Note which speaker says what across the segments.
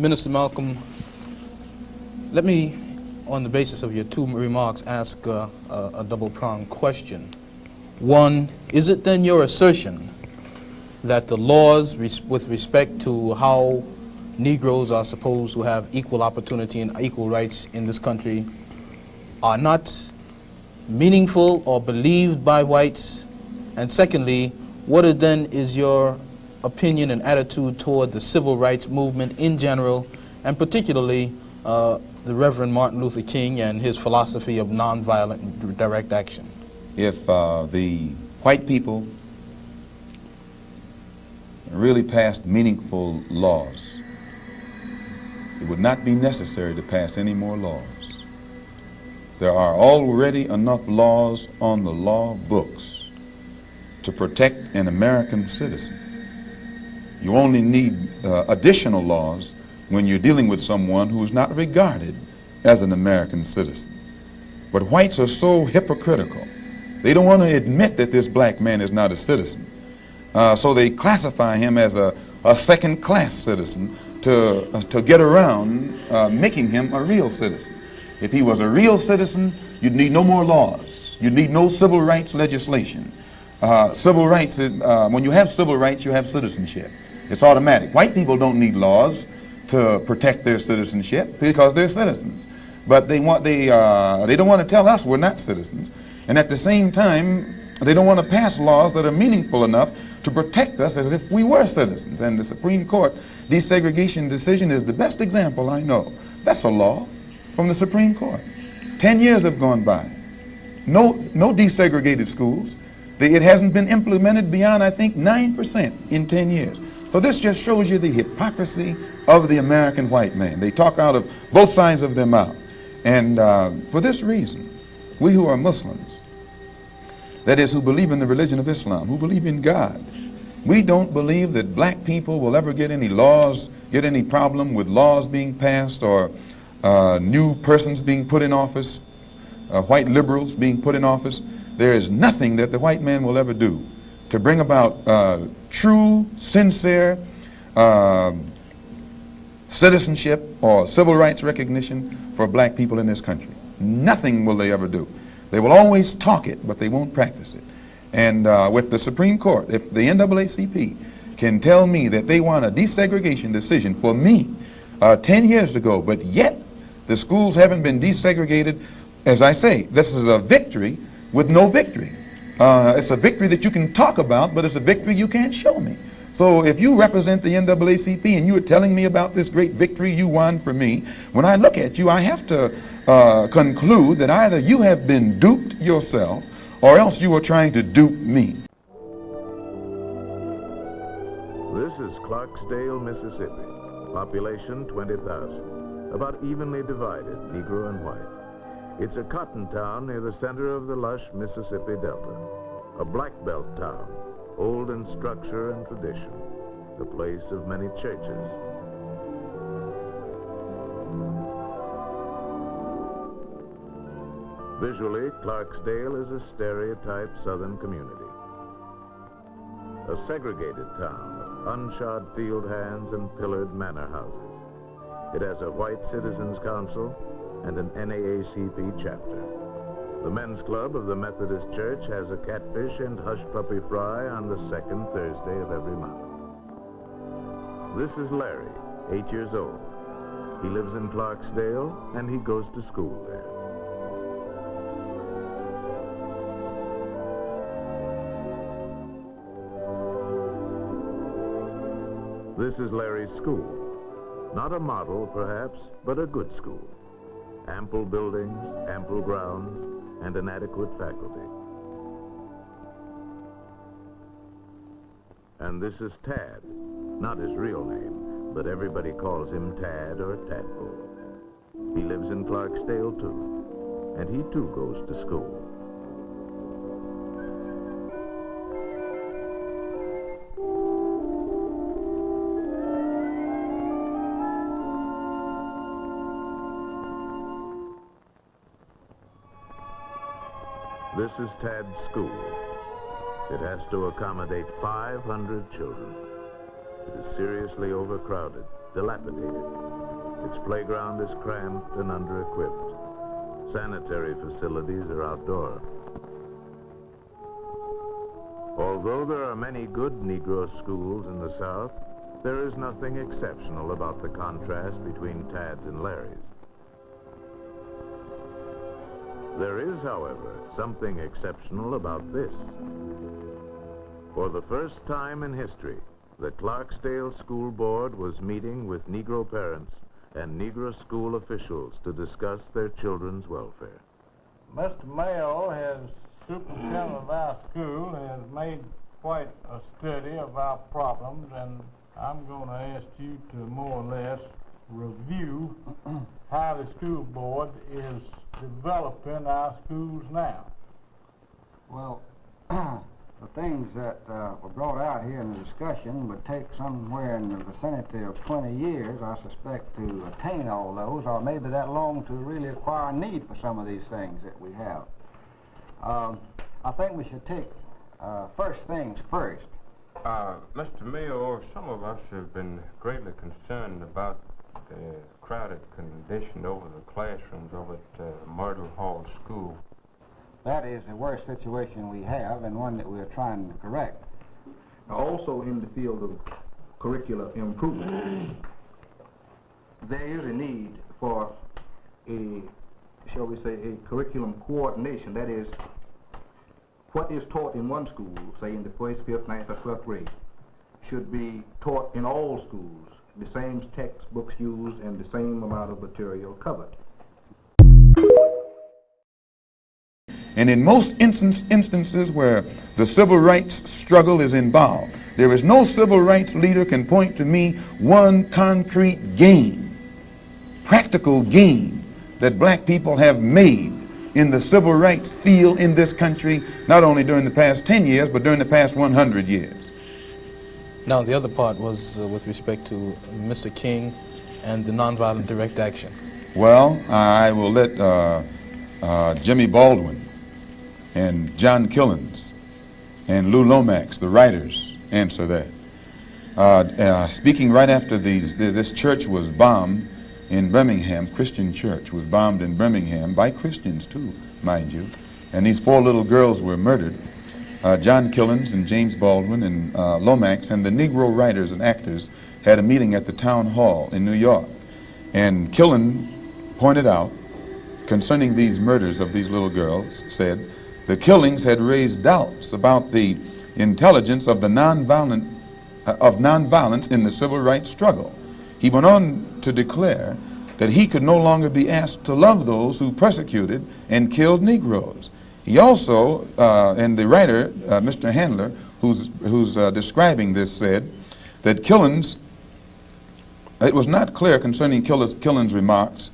Speaker 1: Minister Malcolm, let me, on the basis of your two remarks, ask a double-pronged question. One, is it then your assertion that the laws with respect to how Negroes are supposed to have equal opportunity and equal rights in this country are not meaningful or believed by whites? And secondly, what is your opinion and attitude toward the civil rights movement in general, and particularly the Reverend Martin Luther King and his philosophy of nonviolent direct action?
Speaker 2: If the white people really passed meaningful laws, it would not be necessary to pass any more laws. There are already enough laws on the law books to protect an American citizen. You only need additional laws when you're dealing with someone who is not regarded as an American citizen. But whites are so hypocritical. They don't want to admit that this black man is not a citizen. So they classify him as a second-class citizen to get around making him a real citizen. If he was a real citizen, you'd need no more laws. You'd need no civil rights legislation. Civil rights, when you have civil rights, you have citizenship. It's automatic. White people don't need laws to protect their citizenship because they're citizens. But they don't want to tell us we're not citizens. And at the same time, they don't want to pass laws that are meaningful enough to protect us as if we were citizens. And the Supreme Court desegregation decision is the best example I know. That's a law from the Supreme Court. 10 years have gone by. No desegregated schools. It hasn't been implemented beyond, I think, 9% in 10 years. So this just shows you the hypocrisy of the American white man. They talk out of both sides of their mouth. And for this reason, we who are Muslims, that is, who believe in the religion of Islam, who believe in God, we don't believe that black people will ever get any problem with laws being passed or new persons being put in office, white liberals being put in office. There is nothing that the white man will ever do to bring about true, sincere citizenship or civil rights recognition for black people in this country. Nothing will they ever do. They will always talk it, but they won't practice it. And with the Supreme Court, if the NAACP can tell me that they want a desegregation decision for me 10 years ago, but yet the schools haven't been desegregated, as I say, this is a victory with no victory. It's a victory that you can talk about, but it's a victory you can't show me. So if you represent the NAACP and you are telling me about this great victory you won for me, when I look at you, I have to conclude that either you have been duped yourself or else you are trying to dupe me.
Speaker 3: This is Clarksdale, Mississippi. Population 20,000. About evenly divided, Negro and white. It's a cotton town near the center of the lush Mississippi Delta. A black belt town, old in structure and tradition. The place of many churches. Visually, Clarksdale is a stereotype southern community. A segregated town of unshod field hands and pillared manor houses. It has a white citizens council and an NAACP chapter. The men's club of the Methodist Church has a catfish and hush puppy fry on the second Thursday of every month. This is Larry, 8 years old. He lives in Clarksdale and he goes to school there. This is Larry's school. Not a model, perhaps, but a good school. Ample buildings, ample grounds, and an adequate faculty. And this is Tad. Not his real name, but everybody calls him Tad or Tadpole. He lives in Clarksdale, too, and he, too, goes to school. This is Tad's school. It has to accommodate 500 children. It is seriously overcrowded, dilapidated. Its playground is cramped and under-equipped. Sanitary facilities are outdoor. Although there are many good Negro schools in the South, there is nothing exceptional about the contrast between Tads and Larrys. There is, however, something exceptional about this. For the first time in history, the Clarksdale School Board was meeting with Negro parents and Negro school officials to discuss their children's welfare.
Speaker 4: Mr. Mayo, as superintendent of our school, has made quite a study of our problems, and I'm going to ask you to more or less review how the school board is developing our schools now.
Speaker 5: Well, the things that were brought out here in the discussion would take somewhere in the vicinity of 20 years, I suspect, to attain all those, or maybe that long to really acquire a need for some of these things that we have. I think we should take first things first.
Speaker 6: Mr. Mayor, some of us have been greatly concerned about the crowded condition over the classrooms over at Myrtle Hall School.
Speaker 5: That is the worst situation we have, and one that we're trying to correct.
Speaker 7: Also in the field of curricular improvement, there is a need for a, shall we say, a curriculum coordination. That is, what is taught in one school, say in the 1st, 5th, 9th, or 12th grade, should be taught in all schools, the same textbooks used and the same amount of material covered.
Speaker 2: And in most instances where the civil rights struggle is involved, there is no civil rights leader can point to me one concrete gain, practical gain, that black people have made in the civil rights field in this country, not only during the past 10 years, but during the past 100 years.
Speaker 1: Now, the other part was with respect to Mr. King and the nonviolent direct action.
Speaker 2: Well, I will let Jimmy Baldwin and John Killens and Lou Lomax, the writers, answer that. Speaking right after this church was bombed in Birmingham, Christian church was bombed in Birmingham by Christians too, mind you, and these 4 little girls were murdered. John Killens and James Baldwin and Lomax and the Negro writers and actors had a meeting at the town hall in New York, and Killen pointed out concerning these murders of these little girls, said the killings had raised doubts about the intelligence of the nonviolence in the civil rights struggle. He went on to declare that he could no longer be asked to love those who persecuted and killed Negroes. He also, and the writer, Mr. Handler, who's describing this, said that Killens, it was not clear concerning Killens' remarks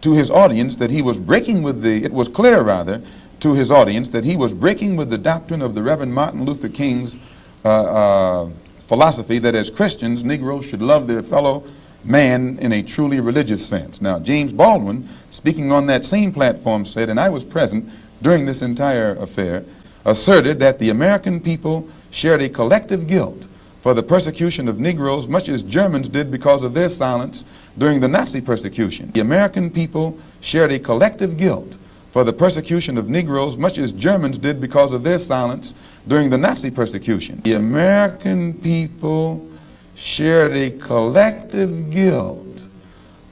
Speaker 2: to his audience that he was breaking with it was clear rather to his audience that he was breaking with the doctrine of the Reverend Martin Luther King's philosophy that as Christians, Negroes should love their fellow man in a truly religious sense. Now, James Baldwin, speaking on that same platform, said, and I was present during this entire affair, asserted that the American people shared a collective guilt for the persecution of Negroes, much as Germans did because of their silence during the Nazi persecution. The American people shared a collective guilt for the persecution of Negroes, much as Germans did because of their silence during the Nazi persecution. The American people shared a collective guilt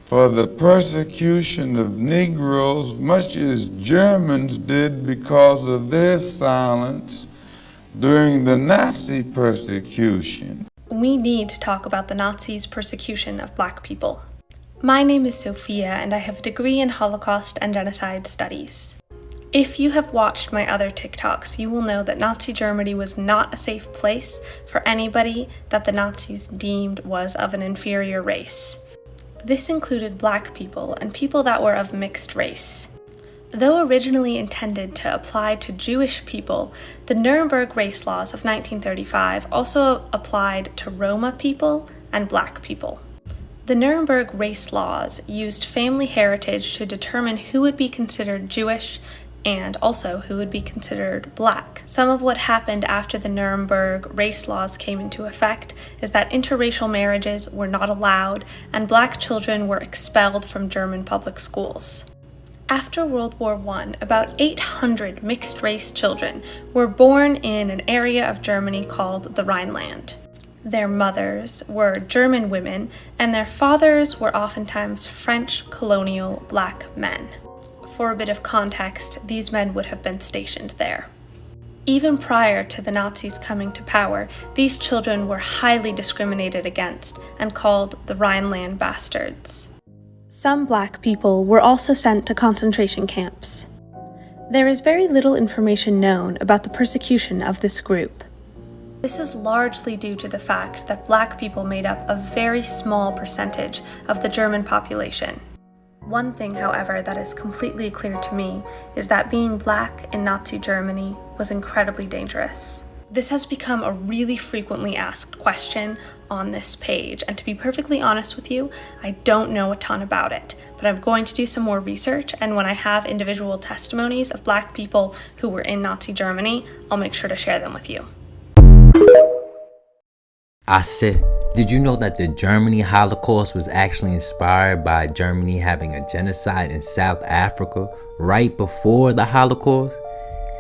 Speaker 2: for the persecution of Negroes, much as Germans did because of their silence during the Nazi persecution.
Speaker 8: We need to talk about the Nazis' persecution of black people. My name is Sophia, and I have a degree in Holocaust and Genocide Studies. If you have watched my other TikToks, you will know that Nazi Germany was not a safe place for anybody that the Nazis deemed was of an inferior race. This included black people and people that were of mixed race. Though originally intended to apply to Jewish people, the Nuremberg race laws of 1935 also applied to Roma people and black people. The Nuremberg race laws used family heritage to determine who would be considered Jewish and also who would be considered black. Some of what happened after the Nuremberg race laws came into effect is that interracial marriages were not allowed and black children were expelled from German public schools. After World War I, about 800 mixed-race children were born in an area of Germany called the Rhineland. Their mothers were German women, and their fathers were oftentimes French colonial black men. For a bit of context, these men would have been stationed there. Even prior to the Nazis coming to power, these children were highly discriminated against and called the Rhineland bastards. Some black people were also sent to concentration camps. There is very little information known about the persecution of this group. This is largely due to the fact that black people made up a very small percentage of the German population. One thing, however, that is completely clear to me is that being black in Nazi Germany was incredibly dangerous. This has become a really frequently asked question on this page, and to be perfectly honest with you, I don't know a ton about it, but I'm going to do some more research, and when I have individual testimonies of black people who were in Nazi Germany, I'll make sure to share them with you.
Speaker 9: I said, did you know that the Germany Holocaust was actually inspired by Germany having a genocide in South Africa right before the Holocaust?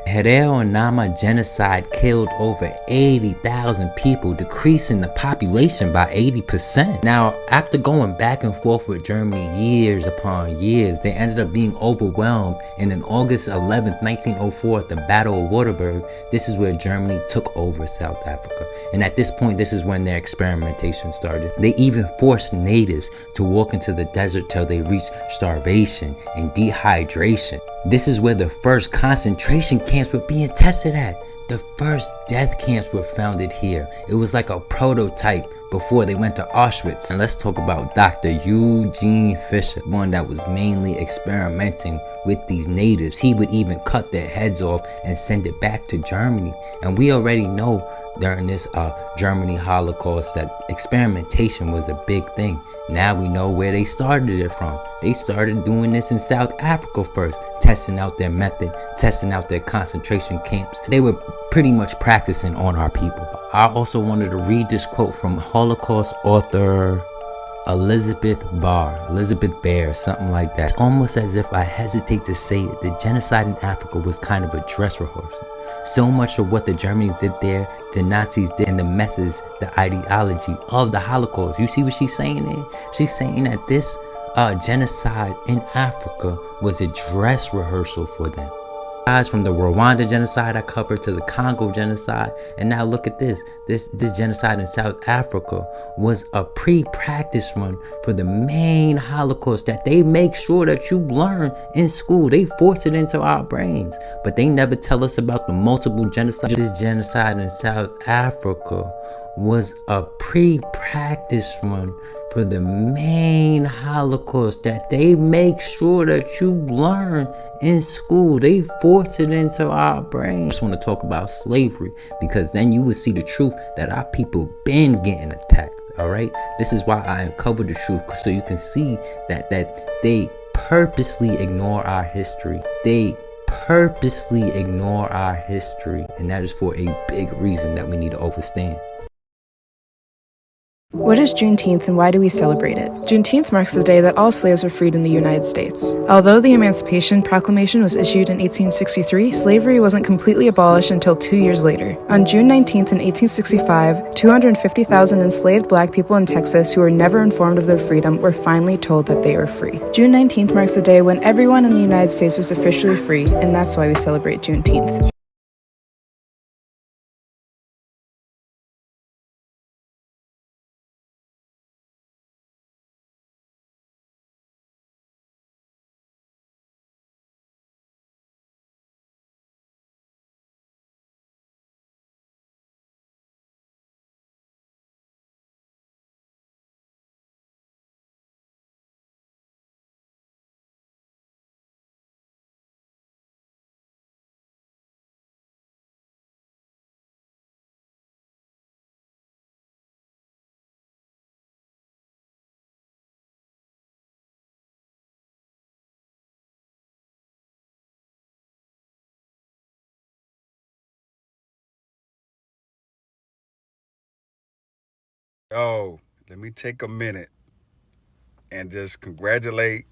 Speaker 9: Nama genocide killed over 80,000 people, decreasing the population by 80%. Now, after going back and forth with Germany years upon years, they ended up being overwhelmed, and on August 11th, 1904, at the Battle of Waterberg, this is where Germany took over South Africa. And at this point, this is when their experimentation started. They even forced natives to walk into the desert till they reached starvation and dehydration. This is where the first concentration camps were being tested at. The first death camps were founded here. It was like a prototype before they went to Auschwitz. And let's talk about Dr. Eugene Fisher, one that was mainly experimenting with these natives. He would even cut their heads off and send it back to Germany. And we already know during this Germany Holocaust that experimentation was a big thing. Now we know where they started it from. They started doing this in South Africa first, testing out their method, testing out their concentration camps. They were pretty much practicing on our people. I also wanted to read this quote from Holocaust author Elizabeth Bear, something like that. It's almost as if I hesitate to say it, the genocide in Africa was kind of a dress rehearsal. So much of what the Germans did there, the Nazis did, and the methods, the ideology of the Holocaust. You see what she's saying there? She's saying that this genocide in Africa was a dress rehearsal for them. Guys, from the Rwanda genocide I covered to the Congo genocide, and now look at this genocide in South Africa was a pre-practice run for the main Holocaust that they make sure that you learn in school. They force it into our brains, but they never tell us about the multiple genocides. This genocide in South Africa was a pre-practice run for the main Holocaust that they make sure that you learn in school. They force it into our brains. I just want to talk about slavery, because then you will see the truth that our people been getting attacked. All right, this is why I uncover the truth, so you can see that they purposely ignore our history. They purposely ignore our history, and that is for a big reason that we need to understand.
Speaker 10: What is Juneteenth and why do we celebrate it? Juneteenth marks the day that all slaves were freed in the United States. Although the Emancipation Proclamation was issued in 1863, slavery wasn't completely abolished until 2 years later. On June 19th in 1865, 250,000 enslaved black people in Texas who were never informed of their freedom were finally told that they were free. June 19th marks the day when everyone in the United States was officially free, and that's why we celebrate Juneteenth.
Speaker 11: Oh, let me take a minute and just congratulate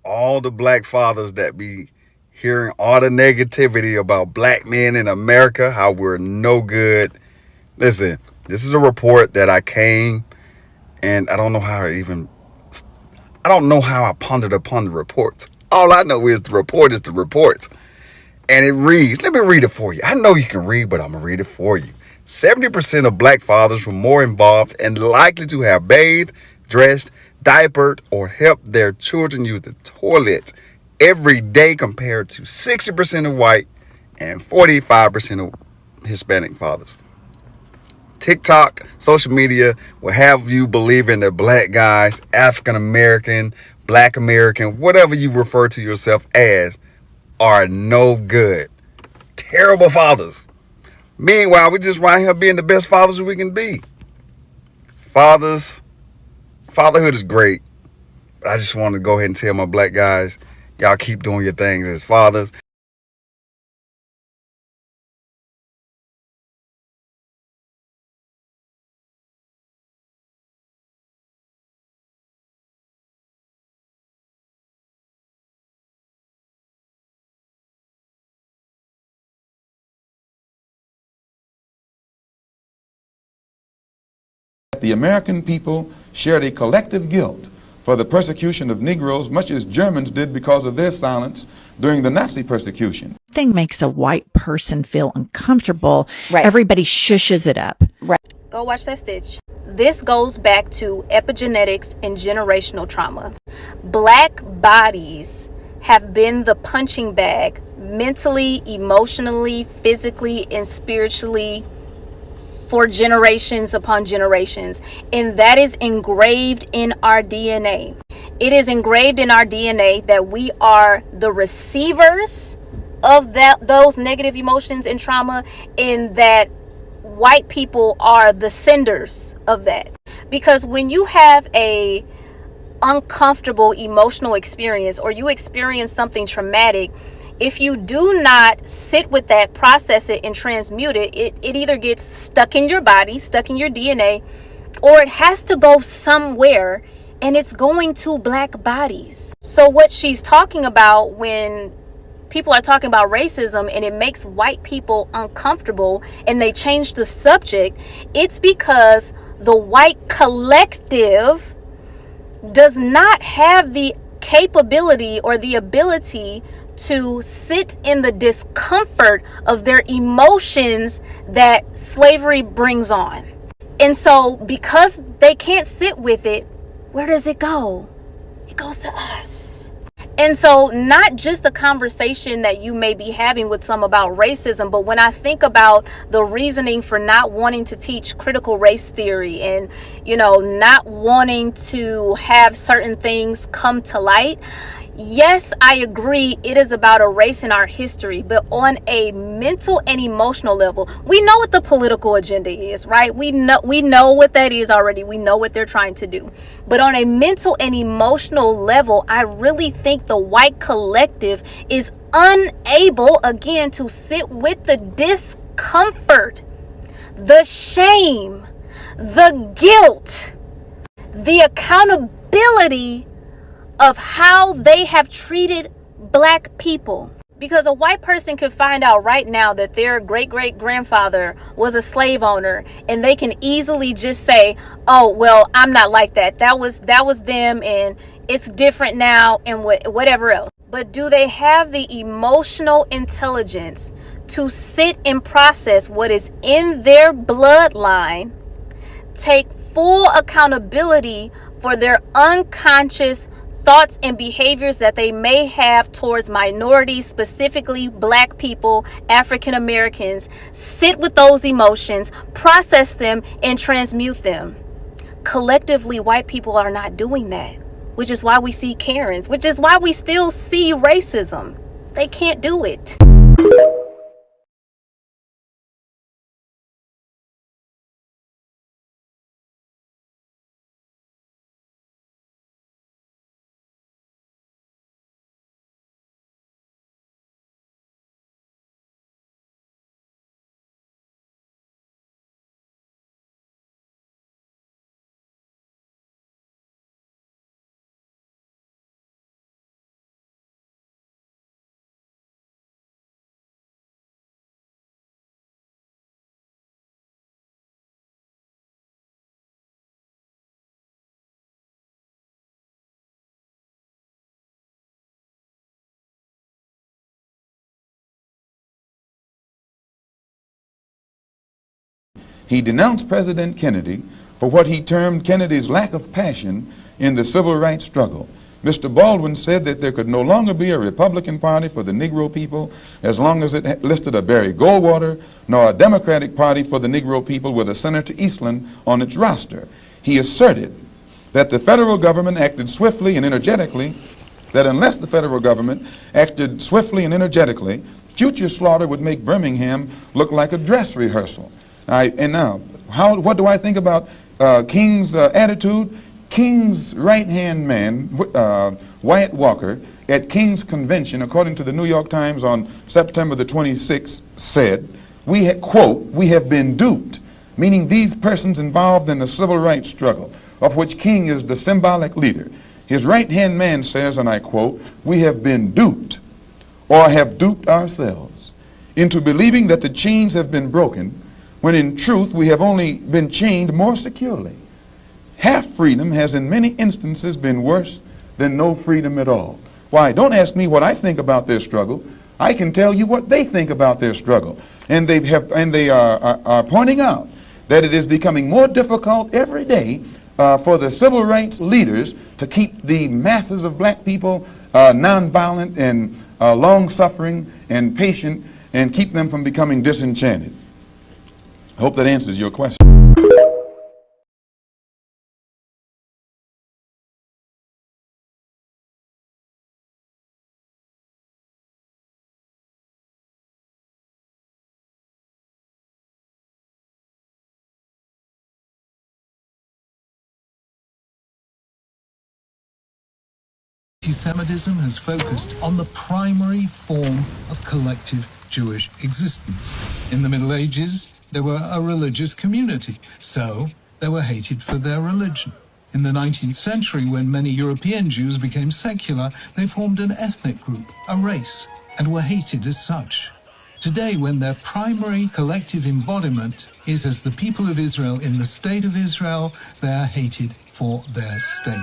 Speaker 11: all the black fathers that be hearing all the negativity about black men in America, how we're no good. Listen, this is a report that I came, and I don't know how I pondered upon the reports. All I know is the report is the report. And it reads, let me read it for you. I know you can read, but I'm going to read it for you. 70% of black fathers were more involved and likely to have bathed, dressed, diapered, or helped their children use the toilet every day compared to 60% of white and 45% of Hispanic fathers. TikTok, social media will have you believing that black guys, African American, black American, whatever you refer to yourself as, are no good. Terrible fathers. Meanwhile, we just right here being the best fathers we can be. Fatherhood is great. But I just want to go ahead and tell my black guys, y'all keep doing your things as fathers.
Speaker 2: The American people shared a collective guilt for the persecution of Negroes, much as Germans did because of their silence during the Nazi persecution.
Speaker 12: Thing makes a white person feel uncomfortable.
Speaker 13: Right.
Speaker 12: Everybody shushes it up.
Speaker 13: Right.
Speaker 8: Go watch that stitch. This goes back to epigenetics and generational trauma. Black bodies have been the punching bag mentally, emotionally, physically, and spiritually for generations upon generations, and that is engraved in our DNA. It is engraved in our DNA that we are the receivers of those negative emotions and trauma, and that white people are the senders of that. Because when you have a uncomfortable emotional experience, or you experience something traumatic, if you do not sit with that, process it, and transmute it, it either gets stuck in your body, stuck in your DNA, or it has to go somewhere, and it's going to black bodies. So what she's talking about when people are talking about racism and it makes white people uncomfortable and they change the subject, it's because the white collective does not have the capability or the ability to sit in the discomfort of their emotions that slavery brings on. And so because they can't sit with it, where does it go? It goes to us. And so not just a conversation that you may be having with some about racism, but when I think about the reasoning for not wanting to teach critical race theory and, not wanting to have certain things come to light, yes, I agree, it is about erasing our history, but on a mental and emotional level, we know what the political agenda is, right? We know what that is already. We know what they're trying to do. But on a mental and emotional level, I really think the white collective is unable, again, to sit with the discomfort, the shame, the guilt, the accountability of how they have treated black people. Because a white person could find out right now that their great-great-grandfather was a slave owner, and they can easily just say, oh, well, I'm not like that. That was them, and it's different now, and whatever else. But do they have the emotional intelligence to sit and process what is in their bloodline, take full accountability for their unconscious thoughts and behaviors that they may have towards minorities, specifically black people, African Americans, sit with those emotions, process them, and transmute them? Collectively, white people are not doing that, which is why we see Karens, which is why we still see racism. They can't do it.
Speaker 2: He denounced President Kennedy for what he termed Kennedy's lack of passion in the civil rights struggle. Mr. Baldwin said that there could no longer be a Republican Party for the Negro people as long as it listed a Barry Goldwater, nor a Democratic Party for the Negro people with a Senator Eastland on its roster. He asserted that the federal government acted swiftly and energetically, that unless the federal government acted swiftly and energetically, future slaughter would make Birmingham look like a dress rehearsal. And now, what do I think about King's attitude? King's right-hand man, Wyatt Walker, at King's convention, according to the New York Times on September the 26th, said, quote, "We have been duped," meaning these persons involved in the civil rights struggle, of which King is the symbolic leader. His right-hand man says, and I quote, "We have been duped, or have duped ourselves, into believing that the chains have been broken, when in truth we have only been chained more securely. Half freedom has in many instances been worse than no freedom at all." Why, don't ask me what I think about their struggle. I can tell you what they think about their struggle. And they are pointing out that it is becoming more difficult every day for the civil rights leaders to keep the masses of black people nonviolent and long-suffering and patient, and keep them from becoming disenchanted. I hope that answers your question.
Speaker 13: Anti-Semitism has focused on the primary form of collective Jewish existence. In the Middle Ages, they were a religious community, so they were hated for their religion. In the 19th century, when many European Jews became secular, they formed an ethnic group, a race, and were hated as such. Today, when their primary collective embodiment is as the people of Israel in the state of Israel, they are hated for their state.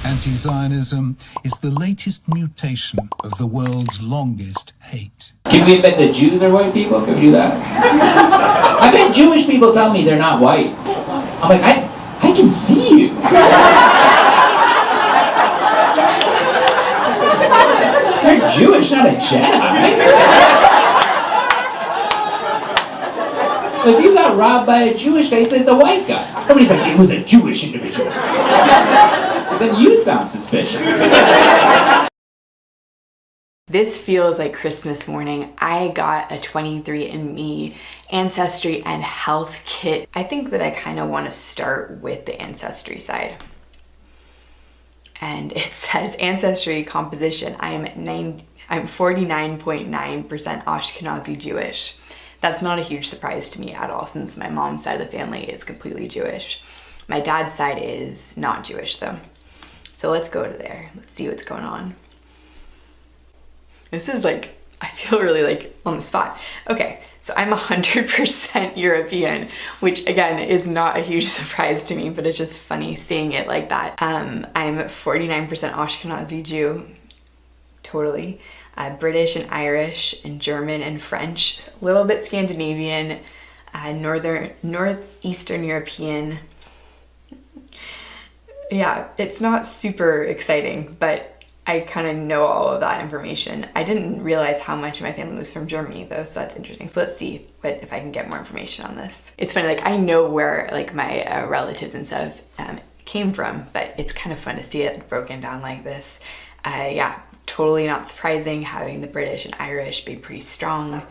Speaker 13: Anti-Zionism is the latest mutation of the world's longest hate.
Speaker 14: Can we admit that Jews are white people? Can we do that? I've had Jewish people tell me they're not white. I'm like, I can see you. You're Jewish, not a Jedi. If you got robbed by a Jewish guy, it's a white guy. Nobody's like, it was a Jewish individual. Then you sound suspicious.
Speaker 15: This feels like Christmas morning. I got a 23andMe ancestry and health kit. I think that I kind of want to start with the ancestry side. And it says ancestry composition. I'm 49.9% Ashkenazi Jewish. That's not a huge surprise to me at all, since my mom's side of the family is completely Jewish. My dad's side is not Jewish though. So let's go to there. Let's see what's going on. This is like, I feel really like on the spot. Okay, so I'm 100% European, which again is not a huge surprise to me, but it's just funny seeing it like that. I'm 49% Ashkenazi Jew, totally. British and Irish and German and French, a little bit Scandinavian, Northeastern European. Yeah, it's not super exciting, but I kind of know all of that information. I didn't realize how much of my family was from Germany though, so that's interesting. So let's see if I can get more information on this. It's funny, like I know where like my relatives and stuff came from, but it's kind of fun to see it broken down like this. Yeah, totally not surprising having the British and Irish be pretty strong.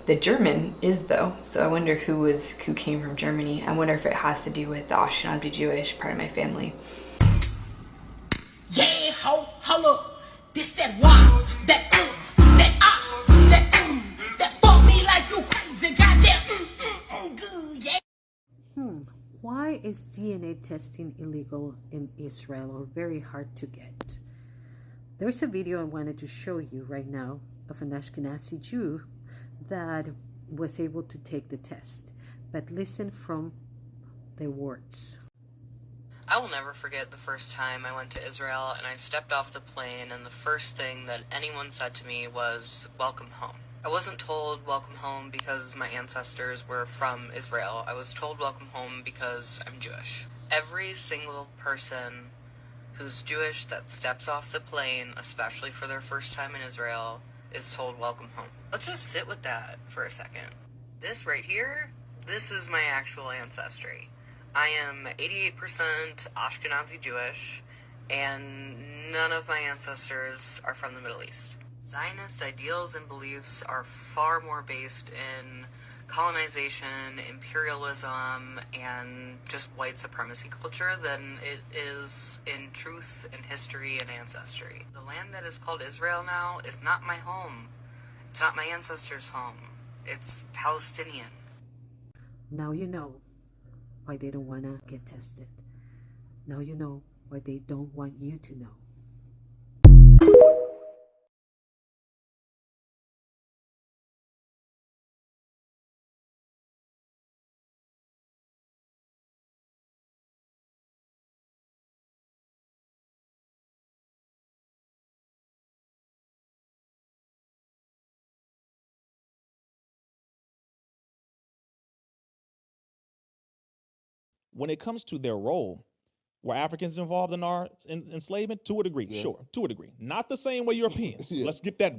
Speaker 15: The German is though, so I wonder who came from Germany. I wonder if it has to do with the Ashkenazi Jewish part of my family.
Speaker 16: Yeah, ho, holla, this that wow, that that bought me like you crazy, goddamn, good, yeah.
Speaker 17: Why is DNA testing illegal in Israel or very hard to get? There's a video I wanted to show you right now of an Ashkenazi Jew that was able to take the test, but listen from the words.
Speaker 18: I will never forget the first time I went to Israel and I stepped off the plane and the first thing that anyone said to me was, "Welcome home." I wasn't told welcome home because my ancestors were from Israel. I was told welcome home because I'm Jewish. Every single person who's Jewish that steps off the plane, especially for their first time in Israel, is told welcome home. Let's just sit with that for a second. This right here, this is my actual ancestry. I am 88% Ashkenazi Jewish, and none of my ancestors are from the Middle East. Zionist ideals and beliefs are far more based in colonization, imperialism, and just white supremacy culture than it is in truth and history and ancestry. The land that is called Israel now is not my home. It's not my ancestors' home. It's Palestinian.
Speaker 17: Now you know why they don't want to get tested. Now you know why they don't want you to know.
Speaker 19: When it comes to their role, were Africans involved in our enslavement? To a degree, sure, to a degree. Not the same way Europeans. Let's get that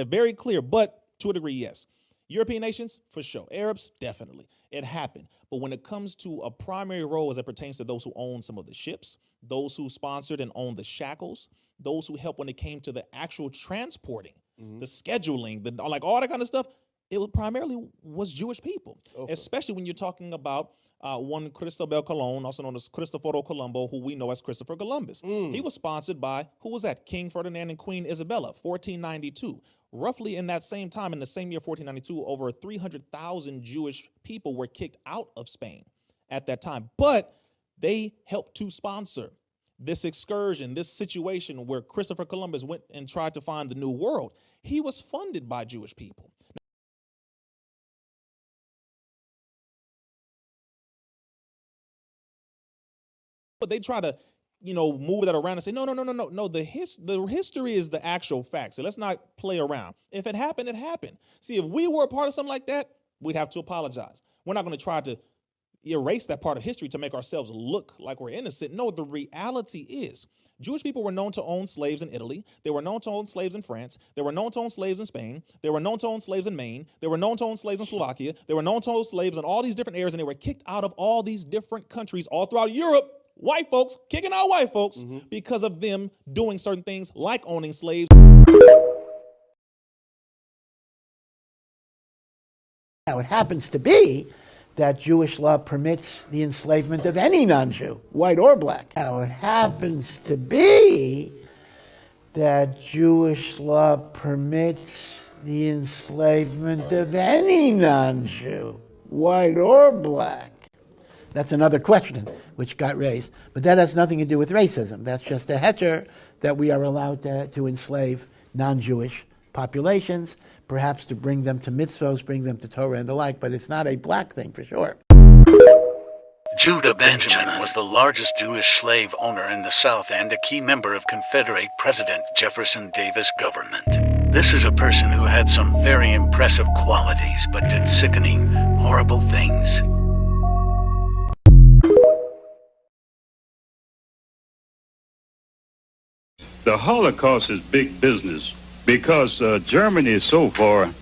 Speaker 19: very clear, but to a degree, yes. European nations, for sure. Arabs, definitely. It happened. But when it comes to a primary role as it pertains to those who own some of the ships, those who sponsored and owned the shackles, those who helped when it came to the actual transporting, the scheduling, like all that kind of stuff, it primarily was Jewish people, especially when you're talking about one Cristobal Colon, also known as Cristoforo Colombo, who we know as Christopher Columbus. He was sponsored by, who was that? King Ferdinand and Queen Isabella, 1492. Roughly in that same time, in the same year, 1492, over 300,000 Jewish people were kicked out of Spain at that time. But they helped to sponsor this excursion, this situation where Christopher Columbus went and tried to find the New World. He was funded by Jewish people. But they try to, move that around and say, no. The history is the actual fact. So let's not play around. If it happened, it happened. See, if we were a part of something like that, we'd have to apologize. We're not going to try to erase that part of history to make ourselves look like we're innocent. No, the reality is Jewish people were known to own slaves in Italy. They were known to own slaves in France. They were known to own slaves in Spain. They were known to own slaves in Maine. They were known to own slaves in Slovakia. They were known to own slaves in all these different areas, and they were kicked out of all these different countries all throughout Europe. White folks kicking out white folks because of them doing certain things like owning slaves.
Speaker 20: Now, it happens to be that Jewish law permits the enslavement of any non-Jew, white or black. Now, it happens to be that Jewish law permits the enslavement of any non-Jew, white or black. That's another question which got raised. But that has nothing to do with racism. That's just a heter that we are allowed to enslave non-Jewish populations, perhaps to bring them to mitzvos, bring them to Torah and the like, but it's not a black thing for sure.
Speaker 21: Judah Benjamin was the largest Jewish slave owner in the South and a key member of Confederate President Jefferson Davis' government. This is a person who had some very impressive qualities, but did sickening, horrible things.
Speaker 22: The Holocaust is big business because Germany so far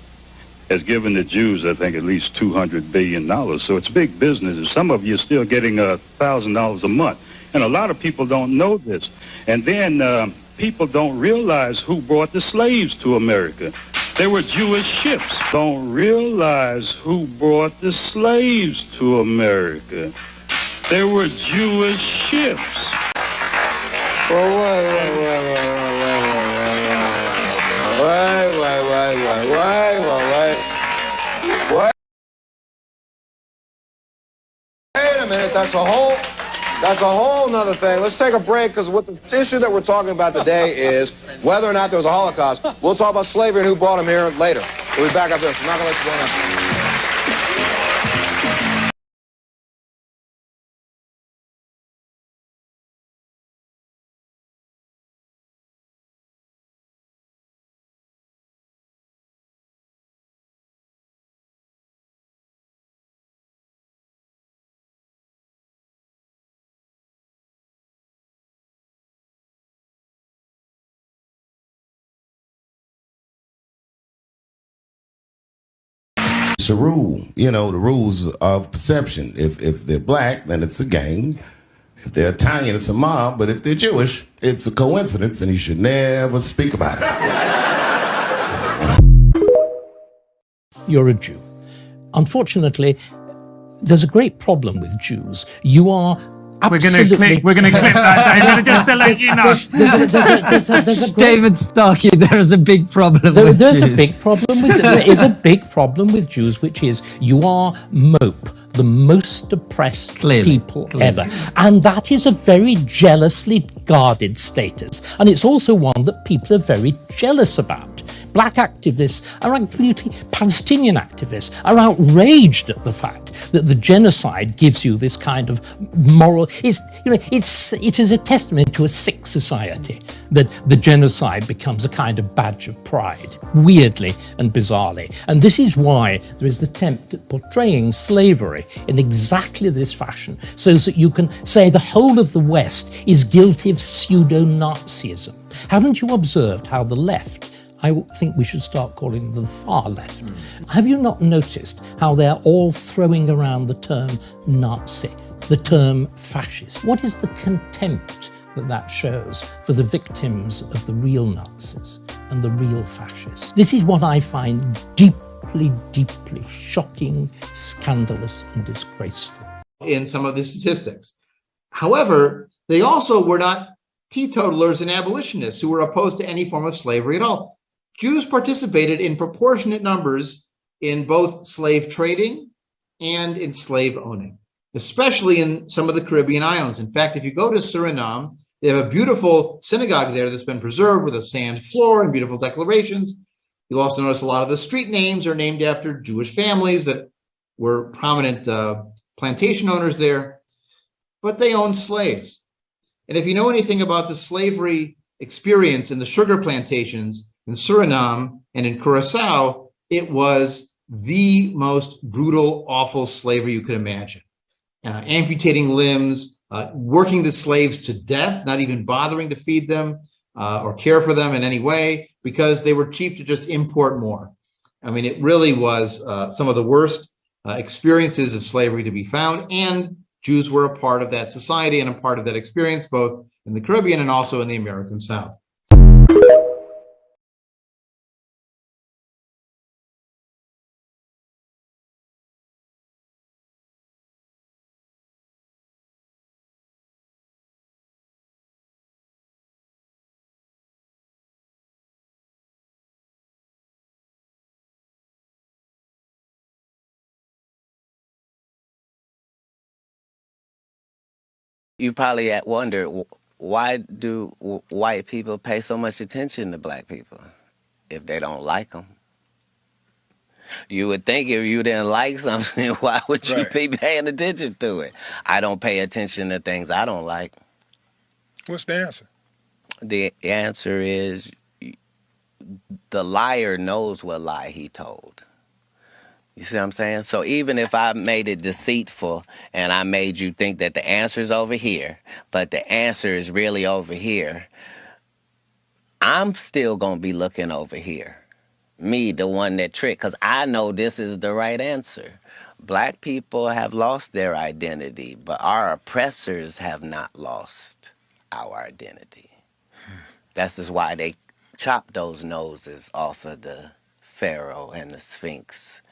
Speaker 22: has given the Jews, I think, at least $200 billion. So it's big business. And some of you are still getting $1,000 a month. And a lot of people don't know this. And then people don't realize who brought the slaves to America. They were Jewish ships. Don't realize who brought the slaves to America. They were Jewish ships.
Speaker 23: Wait a minute, that's a whole nother thing. Let's take a break, because what the issue that we're talking about today is whether or not there was a Holocaust. We'll talk about slavery and who brought them here later. We'll be back after this. I'm not going to let you go now.
Speaker 3: a rule, the rules of perception. If they're black, then it's a gang. If they're Italian, it's a mob. But if they're Jewish, it's a coincidence, and you should never speak about it.
Speaker 4: You're a Jew. Unfortunately, there's a great problem with Jews. You are absolutely...
Speaker 6: We're gonna clip that, David, just to let you know.
Speaker 4: There's a great...
Speaker 24: David Starkey, there is a big problem with
Speaker 4: There's
Speaker 24: Jews.
Speaker 4: a big problem with... There is a big problem with Jews, which is you are MOPE, the most oppressed people ever. And that is a very jealously guarded status. And it's also one that people are very jealous about. Black activists are absolutely, Palestinian activists are outraged at the fact that the genocide gives you this kind of moral... it is a testament to a sick society that the genocide becomes a kind of badge of pride, weirdly and bizarrely. And this is why there is the attempt at portraying slavery in exactly this fashion, so that you can say the whole of the West is guilty of pseudo-Nazism. Haven't you observed how the left, I think we should start calling them the far left. Have you not noticed how they're all throwing around the term Nazi, the term fascist? What is the contempt that shows for the victims of the real Nazis and the real fascists? This is what I find deeply, deeply shocking, scandalous, and disgraceful.
Speaker 25: In some of the statistics. However, they also were not teetotalers and abolitionists who were opposed to any form of slavery at all. Jews participated in proportionate numbers in both slave trading and in slave owning, especially in some of the Caribbean islands. In fact, if you go to Suriname, they have a beautiful synagogue there that's been preserved with a sand floor and beautiful declarations. You'll also notice a lot of the street names are named after Jewish families that were prominent plantation owners there, but they owned slaves. And if you know anything about the slavery experience in the sugar plantations in Suriname and in Curacao, it was the most brutal, awful slavery you could imagine. Amputating limbs, working the slaves to death, not even bothering to feed them or care for them in any way, because they were cheap to just import more. I mean, it really was some of the worst experiences of slavery to be found, and Jews were a part of that society and a part of that experience, both in the Caribbean and also in the American South.
Speaker 26: You probably wonder, why do white people pay so much attention to black people if they don't like them? You would think if you didn't like something, why would you be paying attention to it? I don't pay attention to things I don't like.
Speaker 27: What's the answer?
Speaker 26: The answer is the liar knows what lie he told. You see what I'm saying? So even if I made it deceitful and I made you think that the answer is over here, but the answer is really over here, I'm still going to be looking over here. Me, the one that tricked, because I know this is the right answer. Black people have lost their identity, but our oppressors have not lost our identity. That's just why they chopped those noses off of the Pharaoh and the Sphinx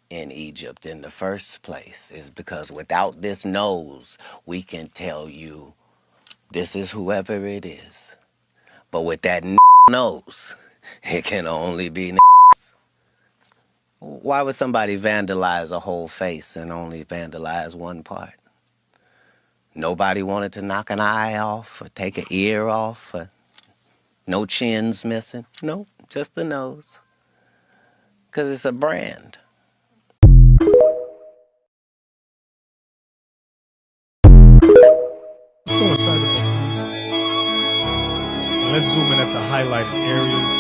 Speaker 26: in Egypt in the first place, is because without this nose, we can tell you this is whoever it is. But with that nose, it can only be Why would somebody vandalize a whole face and only vandalize one part? Nobody wanted to knock an eye off or take an ear off or no chins missing. No, just the nose. Because it's a brand.
Speaker 28: Let's zoom in to highlight areas.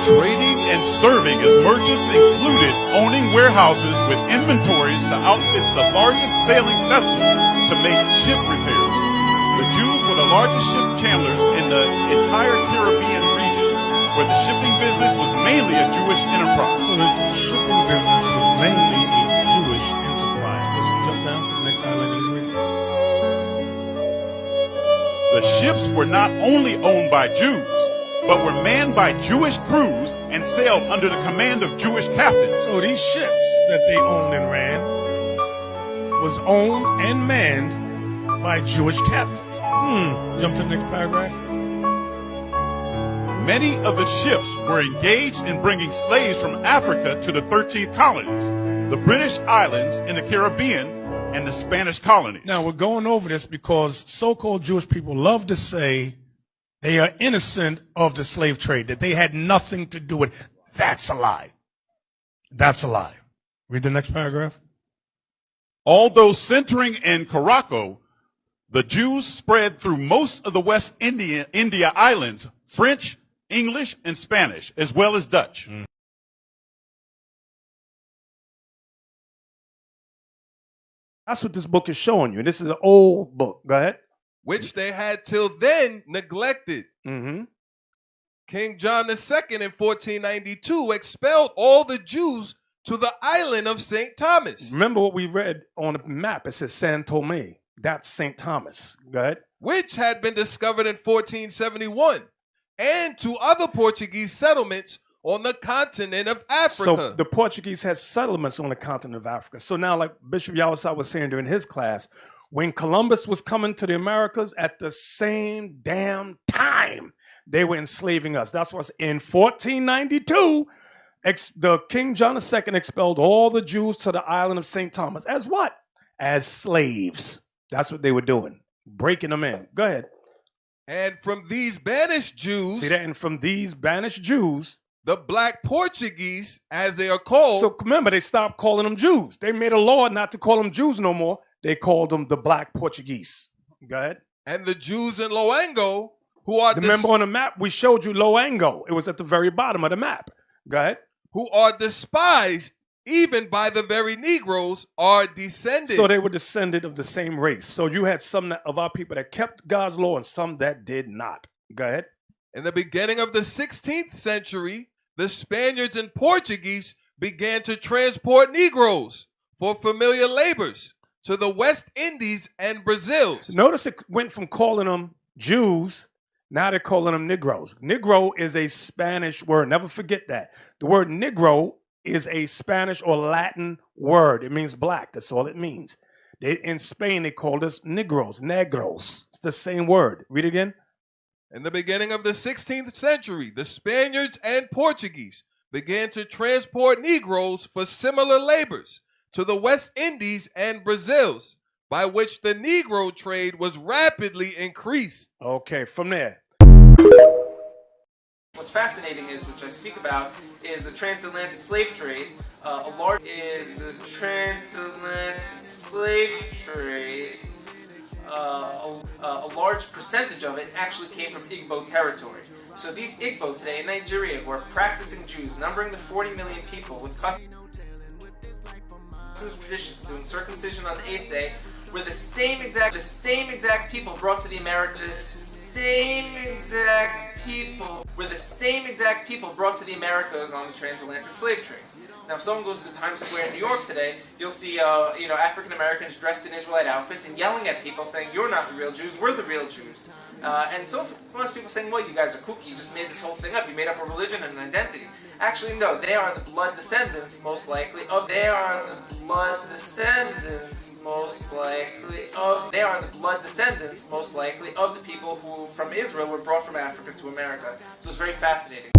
Speaker 29: Trading and serving as merchants included owning warehouses with inventories to outfit the largest sailing vessel to make ship repairs. The Jews were the largest ship chandlers in the entire Caribbean region. where the shipping business was mainly a Jewish enterprise.
Speaker 28: So the shipping business was mainly a Jewish enterprise. Let's jump down to the next island and read.
Speaker 29: The ships were not only owned by Jews, but were manned by Jewish crews and sailed under the command of Jewish captains.
Speaker 28: So these ships that they owned and ran was owned and manned by Jewish captains. Jump to the next paragraph.
Speaker 29: Many of the ships were engaged in bringing slaves from Africa to the 13th colonies, the British islands in the Caribbean, and the Spanish colonies.
Speaker 28: Now, we're going over this because so-called Jewish people love to say they are innocent of the slave trade, that they had nothing to do with it. That's a lie. That's a lie. Read the next paragraph.
Speaker 29: Although centering in Caraco, the Jews spread through most of the West India islands, French, English, and Spanish, as well as Dutch.
Speaker 28: That's what this book is showing you. This is an old book. Go ahead.
Speaker 1: Which they had till then neglected. King John II in 1492 expelled all the Jews to the island of St. Thomas.
Speaker 28: Remember what we read on the map. It says San Tome. That's St. Thomas. Go ahead.
Speaker 1: Which had been discovered in 1471. And to other Portuguese settlements on the continent of Africa.
Speaker 28: So the Portuguese had settlements on the continent of Africa. So now, like Bishop Yawasai was saying during his class, when Columbus was coming to the Americas at the same damn time, they were enslaving us. That's what's in 1492, the King John II expelled all the Jews to the island of St. Thomas. As what? As slaves. That's what they were doing, breaking them in. Go ahead.
Speaker 1: And from these banished Jews.
Speaker 28: See that? And from these banished Jews.
Speaker 1: The black Portuguese, as they are called.
Speaker 28: So remember, they stopped calling them Jews. They made a law not to call them Jews no more. They called them the black Portuguese. Go ahead.
Speaker 1: And the Jews in Loango, who are...
Speaker 28: Remember on the map, we showed you Loango. It was at the very bottom of the map. Go ahead.
Speaker 1: Who are despised even by the very Negroes, are descended.
Speaker 28: So they were descended of the same race. So you had some of our people that kept God's law and some that did not. Go ahead.
Speaker 1: In the beginning of the 16th century, the Spaniards and Portuguese began to transport Negroes for familiar labors to the West Indies and Brazil.
Speaker 28: Notice it went from calling them Jews, now they're calling them Negroes. Negro is a Spanish word. Never forget that. The word Negro is a Spanish or Latin word. It means black. That's all it means. In Spain, they called us Negros, Negros. It's the same word. Read again.
Speaker 1: In the beginning of the 16th century, the Spaniards and Portuguese began to transport Negroes for similar labors to the West Indies and Brazils, by which the Negro trade was rapidly increased.
Speaker 28: Okay, from there.
Speaker 2: What's fascinating is, which I speak about, is the transatlantic slave trade. A large percentage of it actually came from Igbo territory. So these Igbo today in Nigeria, who are practicing Jews, numbering the 40 million people with customs traditions, doing circumcision on the 8th day, were the same exact people brought to the Americas. The same exact people brought to the Americas on the transatlantic slave trade. Now, if someone goes to Times Square in New York today, you'll see, African Americans dressed in Israelite outfits and yelling at people, saying, "You're not the real Jews. We're the real Jews." And so most people saying, "Well, you guys are kooky. You just made this whole thing up. You made up a religion and an identity." Actually, no. They are the blood descendants, most likely of. They are the blood descendants, most likely of. They are the blood descendants, most likely of the people who, from Israel, were brought from Africa to America. So it's very fascinating.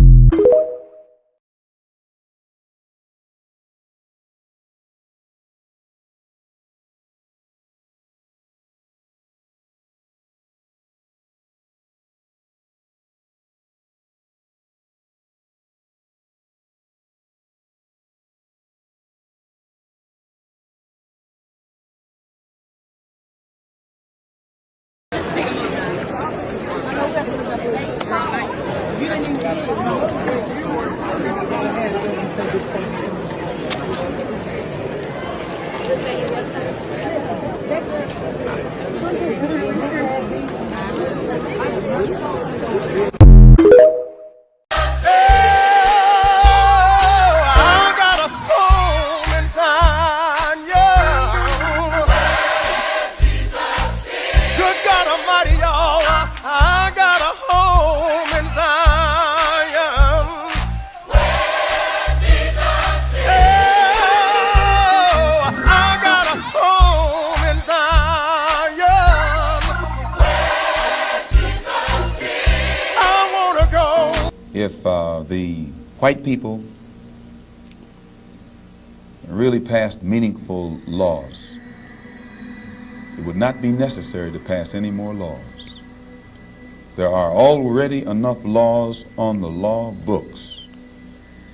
Speaker 5: if the white people really passed meaningful laws, it would not be necessary to pass any more laws. There are already enough laws on the law books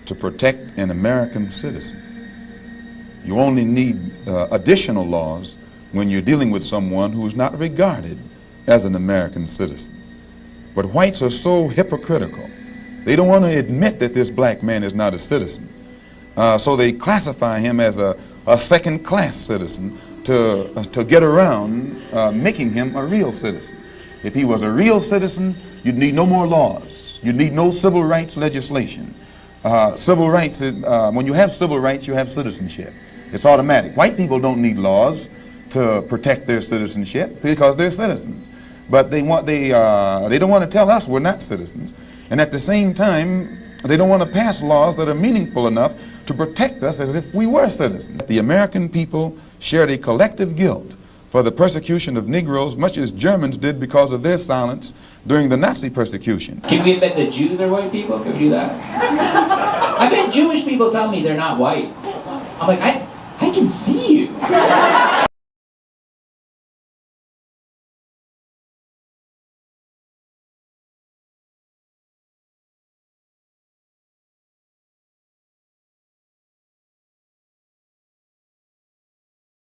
Speaker 5: to protect an American citizen. You only need additional laws when you're dealing with someone who is not regarded as an American citizen. But whites are so hypocritical. They don't want to admit that this black man is not a citizen. So they classify him as a second-class citizen to get around making him a real citizen. If he was a real citizen, you'd need no more laws. You'd need no civil rights legislation. Civil rights, when you have civil rights, you have citizenship. It's automatic. White people don't need laws to protect their citizenship because they're citizens. But they don't want to tell us we're not citizens. And at the same time, they don't want to pass laws that are meaningful enough to protect us as if we were citizens. The American people shared a collective guilt for the persecution of Negroes, much as Germans did because of their silence during the Nazi persecution.
Speaker 7: Can we admit that Jews are white people? Can we do that? I bet Jewish people tell me they're not white. I'm like, I can see you.